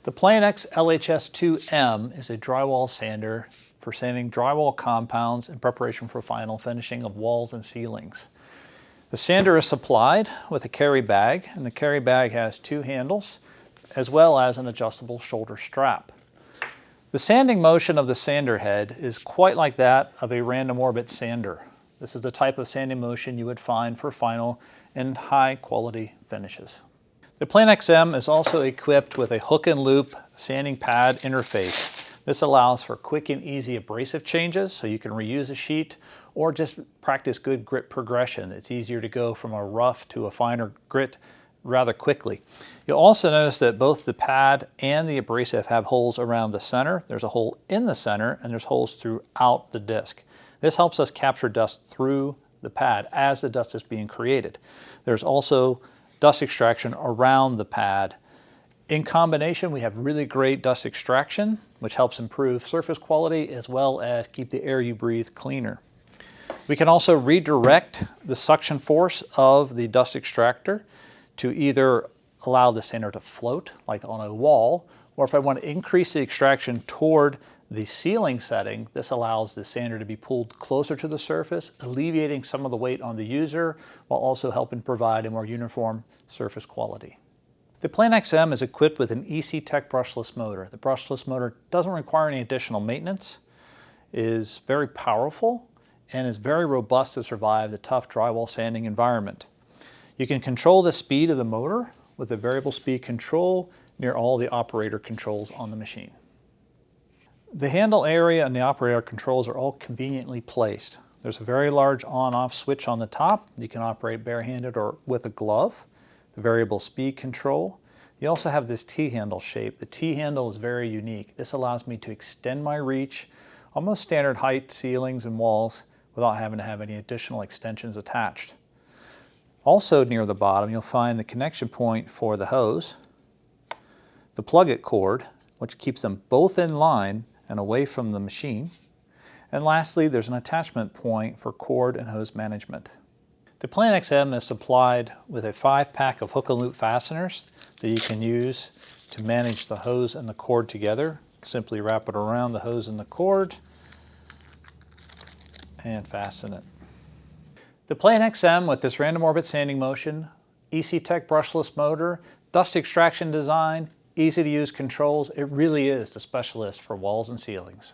The Planex LHS 2M is a drywall sander for sanding drywall compounds in preparation for final finishing of walls and ceilings. The sander is supplied with a carry bag, and the carry bag has two handles as well as an adjustable shoulder strap. The sanding motion of the sander head is quite like that of a random orbit sander. This is the type of sanding motion you would find for final and high quality finishes. The Planex M is also equipped with a hook and loop sanding pad interface. This allows for quick and easy abrasive changes, so you can reuse a sheet or just practice good grit progression. It's easier to go from a rough to a finer grit rather quickly. You'll also notice that both the pad and the abrasive have holes around the center. There's a hole in the center and there's holes throughout the disc. This helps us capture dust through the pad as the dust is being created. There's also dust extraction around the pad. In combination, we have really great dust extraction, which helps improve surface quality as well as keep the air you breathe cleaner. We can also redirect the suction force of the dust extractor to either allow the sander to float like on a wall, or if I want to increase the extraction toward the ceiling setting, this allows the sander to be pulled closer to the surface, alleviating some of the weight on the user while also helping provide a more uniform surface quality. The Planex M is equipped with an EC-Tech brushless motor. The brushless motor doesn't require any additional maintenance, is very powerful, and is very robust to survive the tough drywall sanding environment. You can control the speed of the motor with a variable speed control near all the operator controls on the machine. The handle area and the operator controls are all conveniently placed. There's a very large on-off switch on the top. You can operate barehanded or with a glove. The variable speed control. You also have this T-handle shape. The T-handle is very unique. This allows me to extend my reach, almost standard height ceilings and walls, without having to have any additional extensions attached. Also near the bottom, you'll find the connection point for the hose, the plug-it cord, which keeps them both in line and away from the machine. And lastly, there's an attachment point for cord and hose management. The Planex M is supplied with a 5-pack of hook and loop fasteners that you can use to manage the hose and the cord together. Simply wrap it around the hose and the cord and fasten it. The Planex M with this random orbit sanding motion, EC-Tech brushless motor, dust extraction design, easy to use controls, it really is the specialist for walls and ceilings.